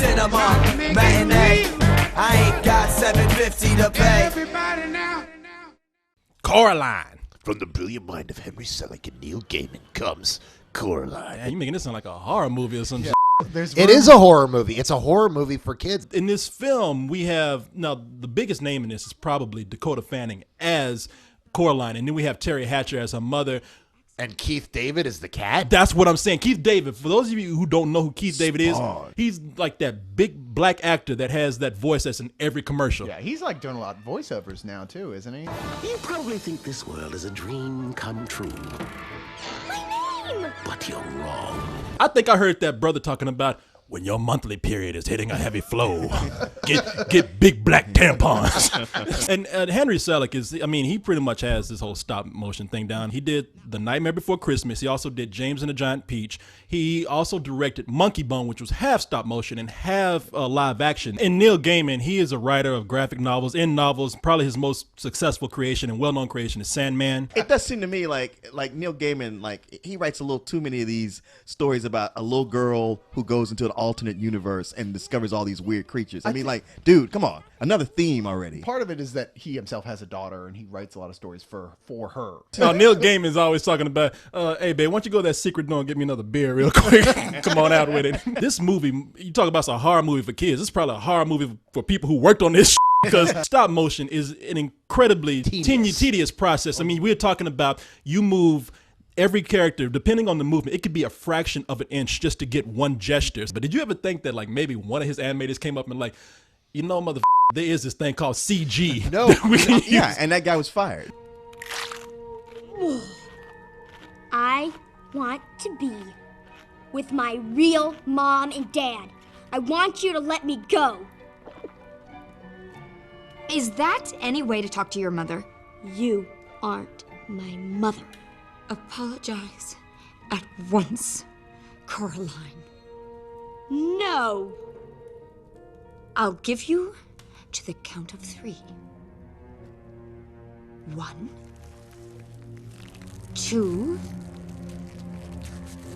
cinema matinee. I ain't got $7.50 to pay. Everybody now. Coraline. From the brilliant mind of Henry Selick and Neil Gaiman comes Coraline. Man, you making this sound like a horror movie or something. It is a horror movie. It's a horror movie for kids. In this film, we have, now the biggest name in this is probably Dakota Fanning as Coraline, and then we have Terry Hatcher as her mother. And Keith David is the cat? That's what I'm saying. Keith David, for those of you who don't know who Keith David is, he's like that big black actor that has that voice that's in every commercial. Yeah, he's like doing a lot of voiceovers now too, isn't he? You probably think this world is a dream come true. My name! But you're wrong. I think I heard that brother talking about when your monthly period is hitting a heavy flow, get big black tampons. and Henry Selick is, I mean, he pretty much has this whole stop motion thing down. He did The Nightmare Before Christmas. He also did James and the Giant Peach. He also directed Monkey Bone, which was half stop motion and half live action. And Neil Gaiman, he is a writer of graphic novels and novels. Probably his most successful creation and well-known creation is Sandman. It does seem to me like Neil Gaiman, like he writes a little too many of these stories about a little girl who goes into an alternate universe and discovers all these weird creatures. I mean, like, dude, come on, another theme already. Part of it is that he himself has a daughter and he writes a lot of stories for her. Now, Neil Gaiman is always talking about, hey, babe, why don't you go to that secret door and get me another beer real quick? Come on out with it. This movie, you talk about it's a horror movie for kids. It's probably a horror movie for people who worked on this because stop motion is an incredibly tedious process. I mean, we're talking about you move every character, depending on the movement, it could be a fraction of an inch just to get one gesture. But did you ever think that like maybe one of his animators came up and like, you know, there is this thing called CG. No, yeah, and that guy was fired. I want to be with my real mom and dad. I want you to let me go. Is that any way to talk to your mother? You aren't my mother. Apologize at once, Coraline. No. I'll give you to the count of 3. 1, 2.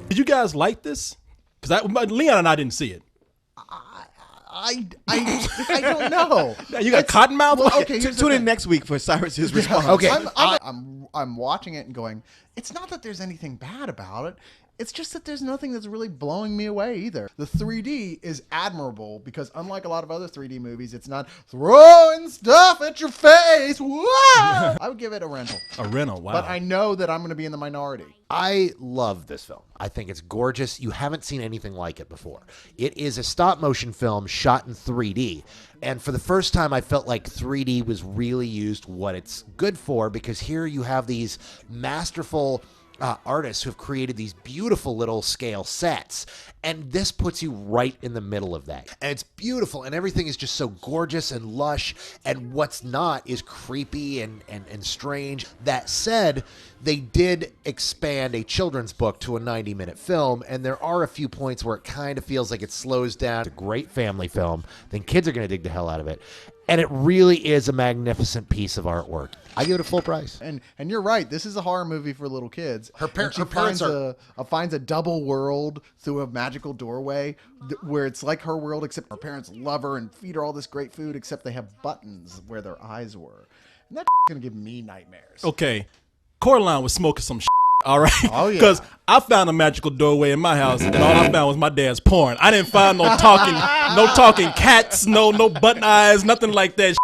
Did you guys like this? Because Leon and I didn't see it. I don't know. You got Cottonmouth? Well, okay, Tune in next week for Cyrus's response. Okay. I'm watching it and going, it's not that there's anything bad about it. It's just that there's nothing that's really blowing me away either. The 3D is admirable because unlike a lot of other 3D movies, it's not throwing stuff at your face. Whoa! I would give it a rental. A rental, wow. But I know that I'm going to be in the minority. I love this film. I think it's gorgeous. You haven't seen anything like it before. It is a stop motion film shot in 3D. And for the first time, I felt like 3D was really used what it's good for, because here you have these masterful artists who have created these beautiful little scale sets, and this puts you right in the middle of that, and it's beautiful, and everything is just so gorgeous and lush, and what's not is creepy and strange. That said, they did expand a children's book to a 90-minute film, and there are a few points where it kind of feels like it slows down. It's a great family film. Then kids are going to dig the hell out of it. And it really is a magnificent piece of artwork. I give it a full price. And you're right. This is a horror movie for little kids. Her parents finds a double world through a magical doorway where it's like her world, except her parents love her and feed her all this great food, except they have buttons where their eyes were. And that's going to give me nightmares. Okay, Coraline was smoking some all right? Oh, yeah. Because I found a magical doorway in my house, and all I found was my dad's porn. I didn't find no talking cats, no button eyes, nothing like that.